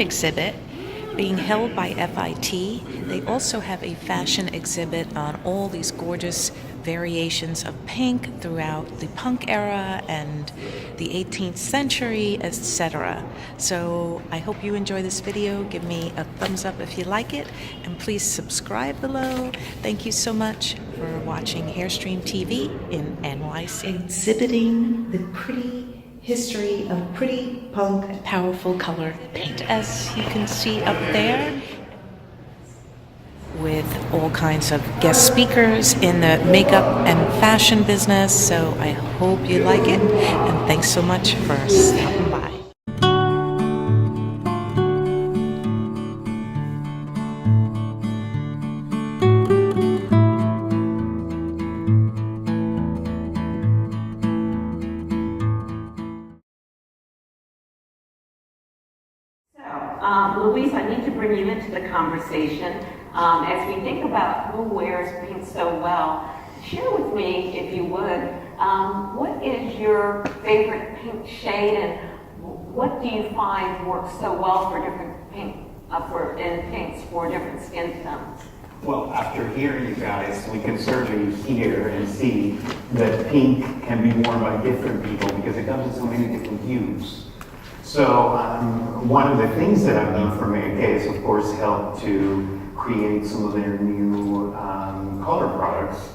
exhibit being held by FIT. They also have a fashion exhibit on all these gorgeous variations of pink throughout the punk era and the 18th century, etc. So I hope you enjoy this video. Give me a thumbs up if you like it, and please subscribe below. Thank you so much for watching Hairstream TV in NYC. Exhibiting the pretty history of pretty punk powerful color paint, as you can see up there, with all kinds of guest speakers in the makeup and fashion business. So I hope you like it, and thanks so much for stopping by. Louise, I need to bring you into the conversation. As we think about who wears pink so well, share with me, if you would, what is your favorite pink shade, and what do you find works so well for different pinks for different skin tones? Well, after hearing you guys, we can certainly hear and see that pink can be worn by different people because it comes in so many different hues. So one of the things that I've done for Mary Kay is, of course, help to create some of their new color products,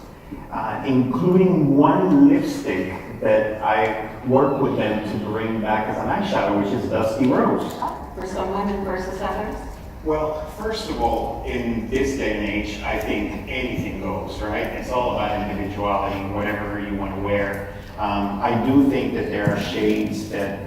including one lipstick that I work with them to bring back as an eyeshadow, which is Dusty Rose. For some women versus others? Well, first of all, in this day and age, I think anything goes, right? It's all about individuality, whatever you want to wear. I do think that there are shades that,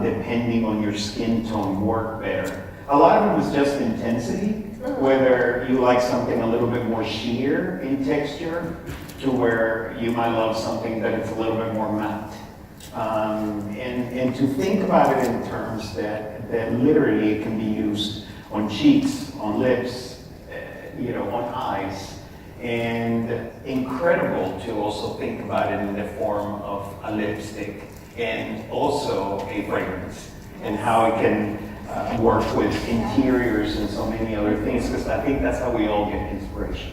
depending on your skin tone, work better. A lot of it was just intensity, whether you like something a little bit more sheer in texture to where you might love something that it's a little bit more matte. And to think about it in terms that literally it can be used on cheeks, on lips, on eyes. And incredible to also think about it in the form of a lipstick and also a fragrance, and how it can work with interiors and so many other things, because I think that's how we all get inspiration.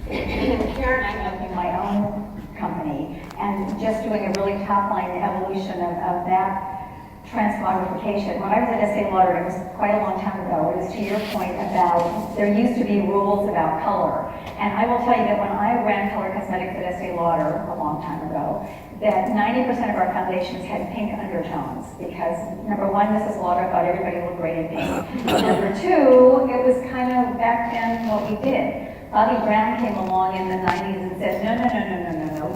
Yeah. And Karen, I'm having my own company, and just doing a really top-line evolution of that transmogrification. When I was at Estee Lauder, it was quite a long time ago, it was to your point about, there used to be rules about color. And I will tell you that when I ran color cosmetics at Estee Lauder a long time ago, that 90% of our foundations had pink undertones, because number one, Mrs. Lauder thought everybody looked great in pink. Number two, it was kind of back then what we did. Bobby Brown came along in the 90s and said, no,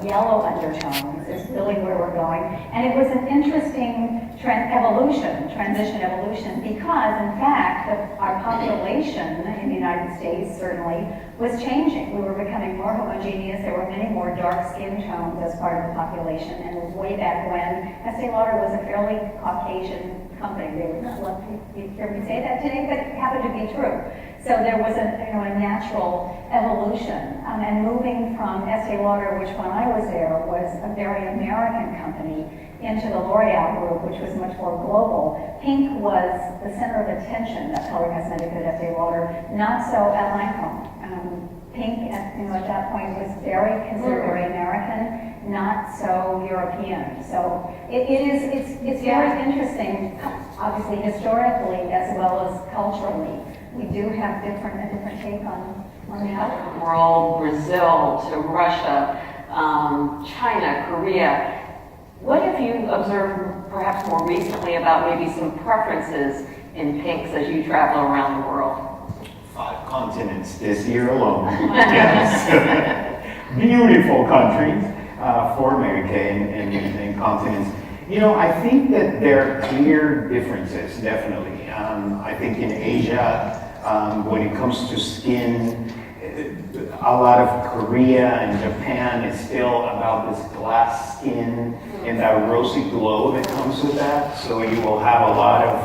yellow undertones is really where we're going. And it was an interesting transition evolution, because in fact, our population in the United States certainly was changing. We were becoming more homogeneous. There were many more dark skin tones as part of the population. And it was way back when Estee Lauder was a fairly Caucasian company. They would not love you hear me say that today, but it happened to be true. So there was a natural evolution, and moving from Estee Lauder, which when I was there was a very American company, into the L'Oreal group, which was much more global. Pink was the center of attention of color cosmetics at Estee Lauder, not so at Lancome. Pink at that point was considered very American, not so European. So it's very interesting, obviously historically as well as culturally. We do have a different take on that. World, Brazil to Russia, China, Korea. What have you observed perhaps more recently about maybe some preferences in pinks as you travel around the world? 5 continents this year alone. Yes. Beautiful countries for Mary Kay and continents. I think that there are clear differences, definitely. I think in Asia, when it comes to skin, a lot of Korea and Japan is still about this glass skin and that rosy glow that comes with that. So you will have a lot of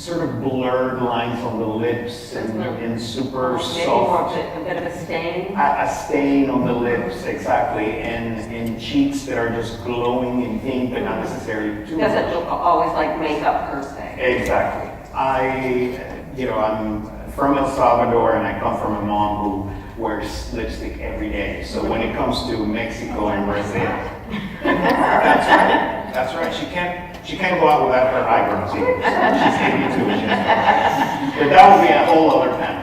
sort of blurred lines on the lips and super Maybe soft. more a bit of a stain. A stain on the lips, exactly, and cheeks that are just glowing in pink, but not necessarily too Doesn't much. look always like makeup per se. Exactly. I'm from El Salvador, and I come from a mom who wears lipstick every day. So when it comes to Mexico and Brazil, that's right. She can't go out without her eyebrows either. She's 82. But that would be a whole other panel.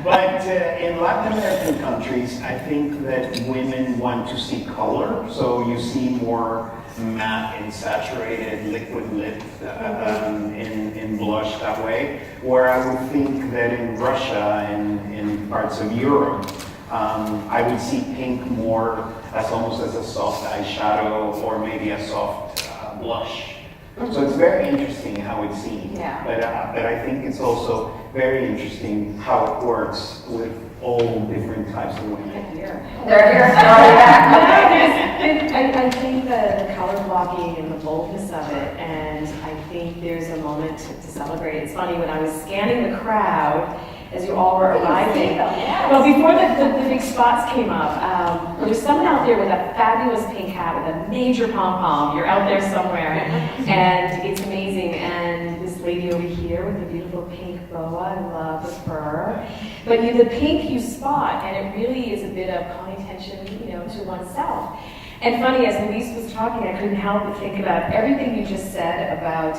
But in Latin American countries, I think that women want to see color, so you see more matte and saturated liquid lip in blush that way, where I would think that in Russia and in parts of Europe, I would see pink more as almost as a soft eyeshadow or maybe a soft blush. So it's very interesting how it's seen, Yeah. but I think it's also very interesting how it works with all different types of women. They're here. I think the color blocking and the boldness of it, and I think there's a moment to celebrate. It's funny, when I was scanning the crowd, as you all were arriving, well, before the big spots came up, there's someone out there with a fabulous pink hat with a major pom-pom. You're out there somewhere, and it's amazing. And this lady over here with the beautiful pink boa, I love the fur. But the pink you spot, and it really is a bit of calling attention, to oneself. And funny, as Louise was talking, I couldn't help but think about everything you just said about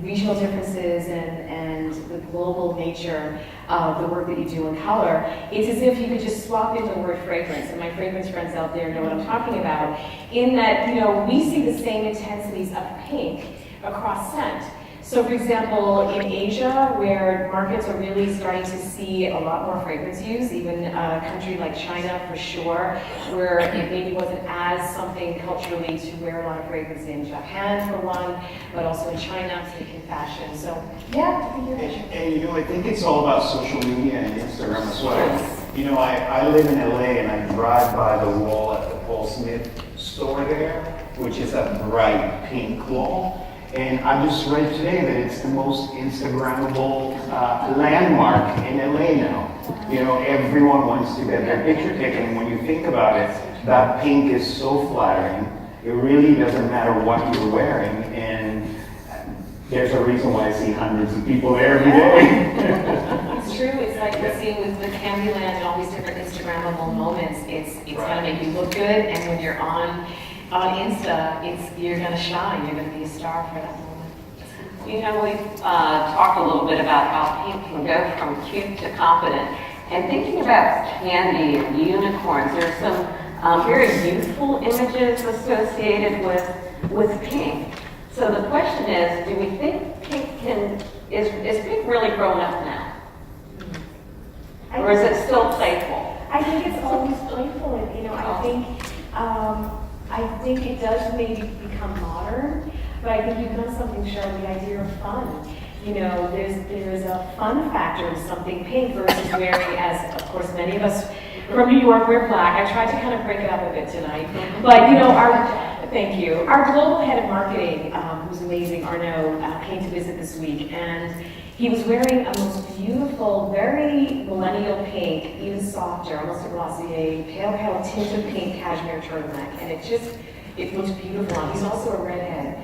regional differences and the global nature of the work that you do in color. It's as if you could just swap in the word fragrance, and my fragrance friends out there know what I'm talking about, in that, we see the same intensities of pink across scent. So for example, in Asia, where markets are really starting to see a lot more fragrance use, even a country like China for sure, where it maybe wasn't as something culturally to wear a lot of fragrance in Japan for one, but also in China, in fashion. So yeah, And I think it's all about social media and Instagram as well. I live in LA, and I drive by the wall at the Paul Smith store there, which is a bright pink wall. And I just read today that it's the most Instagrammable landmark in LA now. Everyone wants to get their picture taken. And when you think about it, that pink is so flattering. It really doesn't matter what you're wearing. And there's a reason why I see hundreds of people there every day. it's true. It's like we're seeing with Candyland and all these different Instagrammable moments. It's gonna make you look good, and when you're on Insta, you're going to shine. You're going to be a star for that moment. We've talked a little bit about how pink can go from cute to confident. And thinking about candy and unicorns, there's some very youthful images associated with pink. So the question is, do we think pink is pink really grown up now? Or is it still playful? I think it's always playful, and I think it does maybe become modern, but I think you've done something, Cheryl, the idea of fun. There's a fun factor to something pink versus wearing, as of course many of us from New York wear black. I tried to kind of break it up a bit tonight, but thank you. Our global head of marketing, who's amazing, Arnaud, came to visit this week, and he was wearing a most beautiful, very millennial pink, even softer, almost a glossier, pale tint of pink cashmere turtleneck, and it looked beautiful on him. He's also a redhead.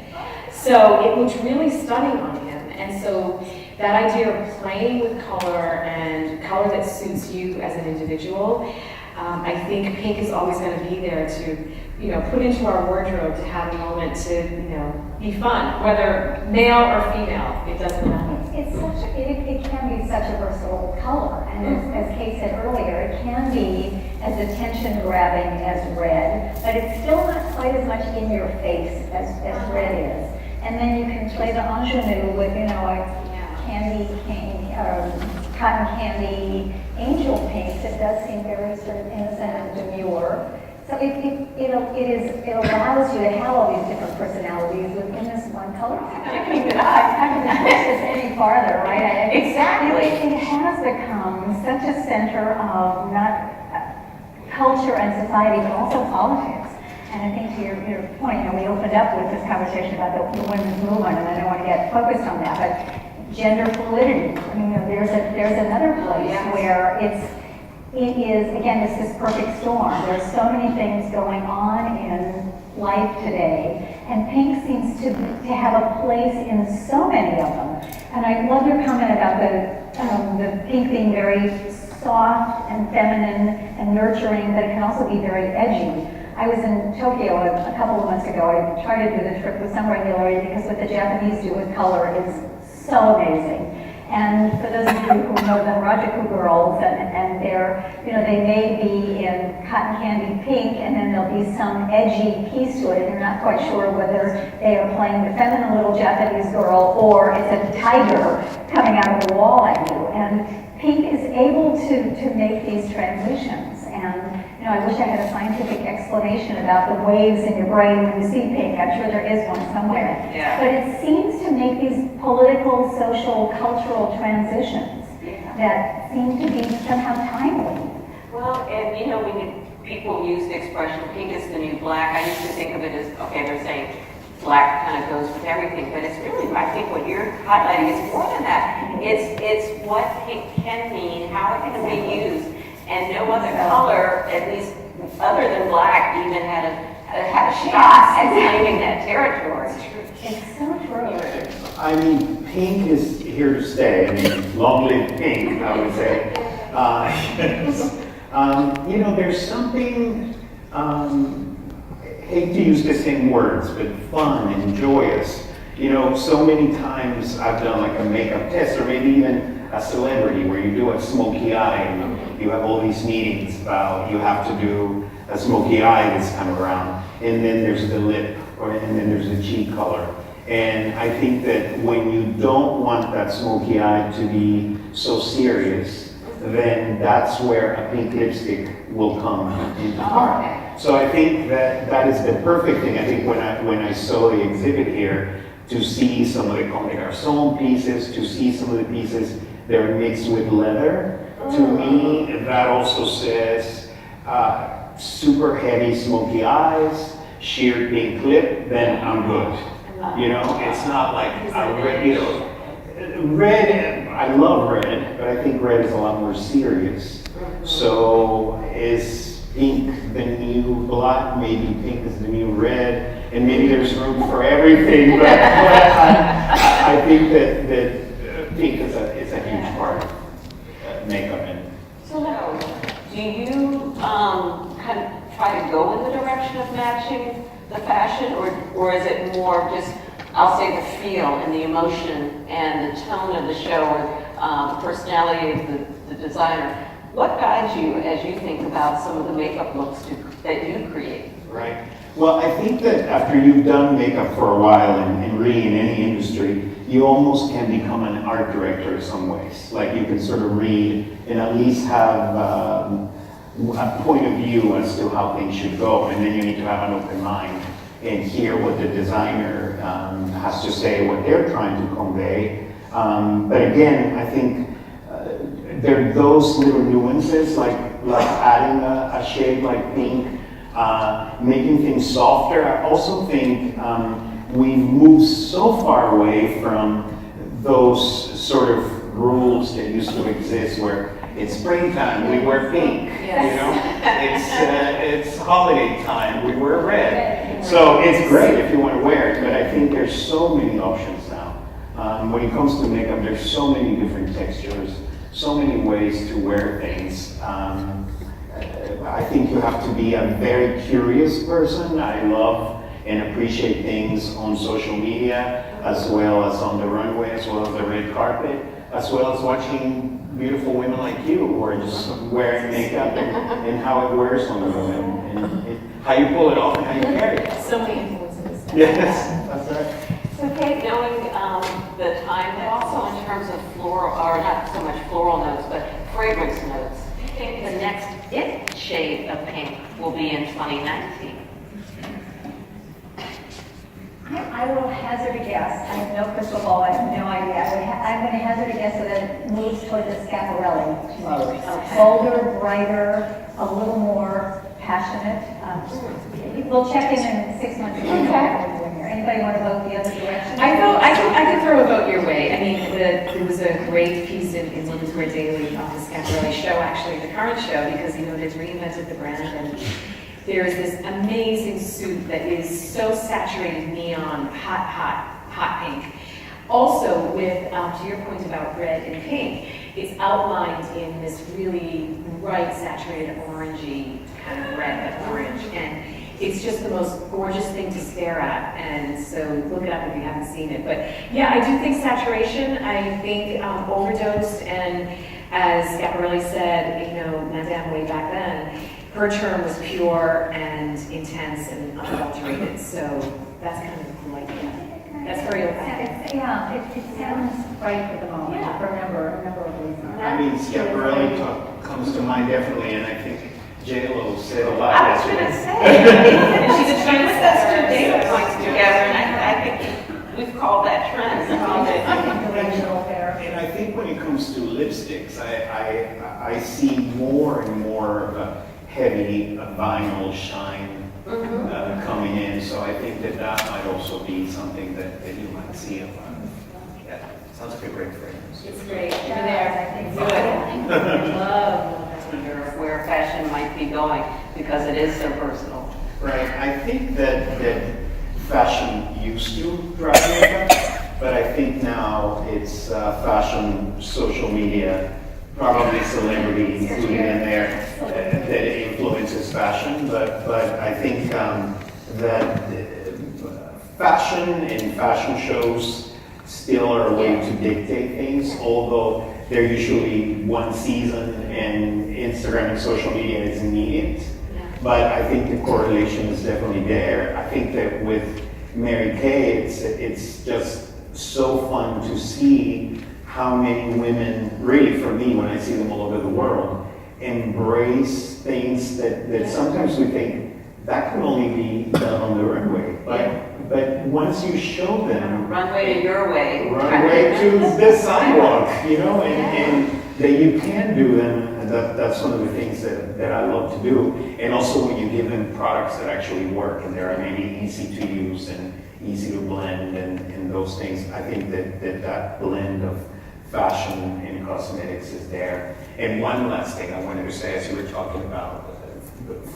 So it looked really stunning on him. And so that idea of playing with color and color that suits you as an individual, I think pink is always going to be there to, put into our wardrobe to have a moment to, be fun, whether male or female, it doesn't matter. It can be such a versatile color, and as Kate said earlier, it can be as attention-grabbing as red, but it's still not quite as much in your face as red is. And then you can play the ingenue with, a candy pink, cotton candy, angel pinks. It does seem very sort of innocent and demure. So it allows you to have all these different personalities within this one color. I can push this any farther, right? Exactly. It has become such a center of not culture and society, but also politics. And I think to your point, we opened up with this conversation about the women's movement, and I don't want to get focused on that, but gender fluidity. I mean, there's another place where it is, again, it's this perfect storm. There's so many things going on in life today, and pink seems to have a place in so many of them. And I love your comment about the pink being very soft and feminine and nurturing, but it can also be very edgy. I was in Tokyo a couple of months ago. I try to do the trip with some regularity because what the Japanese do with color is so amazing. And for those of you who know the Rajaku girls, and they're, they may be in cotton candy pink, and then there'll be some edgy piece to it, and you're not quite sure whether they are playing the feminine little Japanese girl or it's a tiger coming out of the wall at you. And pink is able to make these transitions. And I wish I had a scientific explanation about the waves in your brain when you see pink. I'm sure there is one somewhere. Yeah. But it seems to make these political, social, cultural transitions that seem to be somehow timely. Well, and when people use the expression pink is the new black, I used to think of it as, okay, they're saying black kind of goes with everything, but it's really, I think what you're highlighting is more than that. It's what pink can mean, how it can be used, and no other color, at least other than black, even had a shot at claiming that territory. It's so true. I mean, pink is here to stay. I mean, long live pink, I would say. There's something, hate to use the same words, but fun and joyous. So many times I've done like a makeup test, or maybe even a celebrity where you do a smoky eye, and you have all these meetings about you have to do a smoky eye this time around, and then there's the lip, and then there's the cheek color. And I think that when you don't want that smoky eye to be so serious, then that's where a pink lipstick will come into part. So I think that is the perfect thing. I think when I saw the exhibit here, to see some of the convo pieces, to see some of the pieces that are mixed with leather, to me that also says super heavy smoky eyes, sheer pink lip, then I'm good. It's not like red, I love red, but I think red is a lot more serious. So is pink the new black? Maybe pink is the new red, and maybe there's room for everything, but I think that pink is a huge part of makeup. So do you kind of try to go in the direction of matching the fashion, or is it more just, I'll say, the feel and the emotion and the tone of the show, or the personality of the designer? What guides you as you think about some of the makeup looks that you create? Right. Well, I think that after you've done makeup for a while, and really in any industry, you almost can become an art director in some ways. Like you can sort of read and at least have a point of view as to how things should go, and then you need to have an open mind and hear what the designer has to say, what they're trying to convey. But again, I think there are those little nuances, like adding a shade like pink, making things softer. I also think we've moved so far away from those sort of rules that used to exist where it's springtime, we wear pink, it's holiday time, we wear red. So it's great if you want to wear it, but I think there's so many options now. When it comes to makeup, there's so many different textures, so many ways to wear things. I think you have to be a very curious person. I love and appreciate things on social media, as well as on the runway, as well as the red carpet, as well as watching beautiful women like you who are just wearing makeup and how it wears on the women, and how you pull it off and how you carry it. So many influences. Yes, that's right. So Kate, knowing the time, but also in terms of floral, or not so much floral notes, but fragrance notes, I think the next shade of pink will be in 2019. I will hazard a guess. I have no crystal ball. I have no idea. I'm going to hazard a guess that it moves toward the Schiaparelli mode. Bolder, brighter, a little more passionate. We'll check in 6 months and see what we're doing here. Anybody want to vote the other direction? I can throw a vote your way. I mean, there was a great piece in Women's Wear Daily on the Schiaparelli show, actually, the current show, because it's reinvented the brand, and there's this amazing suit that is so saturated neon, hot pink. Also, with to your point about red and pink, it's outlined in this really bright, saturated orangey kind of red but orange, and it's just the most gorgeous thing to stare at. And so look it up if you haven't seen it. But yeah, I do think saturation. I think overdosed, and as Schiaparelli said, Madame way back then, her term was pure and intense and unadulterated. So that's kind of the idea. That's very authentic. It sounds right for the moment, for a number of reasons. I mean, Schiaparelli comes to mind definitely, and I think J-Lo said a lot I was going to yesterday. say, and she's a trend with us two data points together, and I think we've called that trend. And I think when it comes to lipsticks, I see more and more of a heavy vinyl shine coming in, so I think that might also be something that you might see a lot of. Yeah, sounds like a great fragrance. It's great. You're there. I think Do it. Love Of where fashion might be going, because it is so personal. Right, I think that fashion used to drive makeup, but I think now it's fashion, social media, probably celebrity included in there that influences fashion. But I think that fashion and fashion shows still are a way to dictate things, although they're usually one season and Instagram and social media is immediate. But I think the correlation is definitely there. I think that with Mary Kay, it's just so fun to see how many women, really for me, when I see them all over the world, embrace things that sometimes we think that can only be done on the runway. But once you show them, Runway to your way. runway to the sidewalk, and that you can do them. And that's one of the things that I love to do. And also when you give them products that actually work and they're maybe easy to use and easy to blend and those things, I think that blend of fashion and cosmetics is there. And one last thing I wanted to say, as you were talking about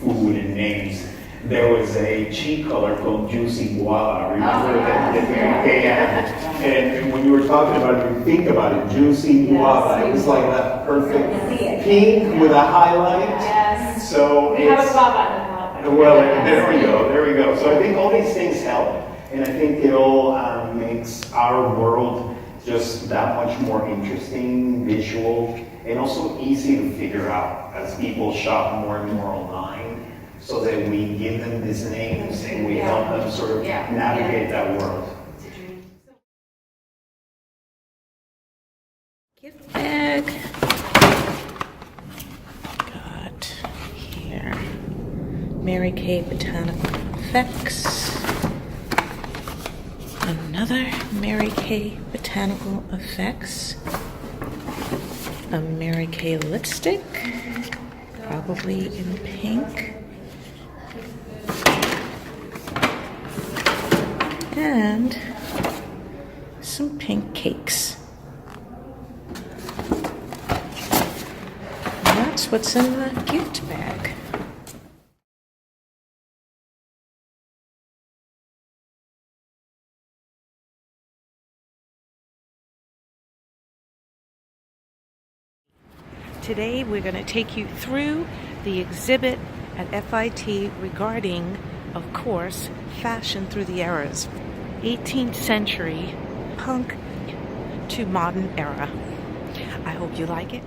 food and names, there was a cheek color called Juicy Guava. Remember that Mary Kay had? And when you were talking about it, you think about it, Juicy Guava. It was like that perfect pink with a highlight. Yes. So We have a guava in the well, there we go. So I think all these things help, and I think it all makes our world just that much more interesting, visual, and also easy to figure out as people shop more and more online. So that we give them these names and we help them sort of navigate that world. Gift bag. Got here Mary Kay Botanical Effects. Another Mary Kay Botanical Effects. A Mary Kay lipstick, probably in pink. And some pink cakes. And that's what's in the gift bag. Today we're going to take you through the exhibit at FIT regarding, of course, fashion through the eras. 18th century punk to modern era. I hope you like it.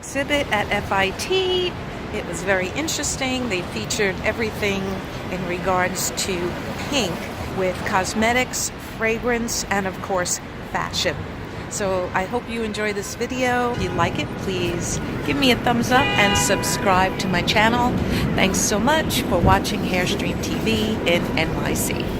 Exhibit at FIT. It was very interesting. They featured everything in regards to pink with cosmetics, fragrance, and of course, fashion. So I hope you enjoy this video. If you like it, please give me a thumbs up and subscribe to my channel. Thanks so much for watching Hairstream TV in NYC.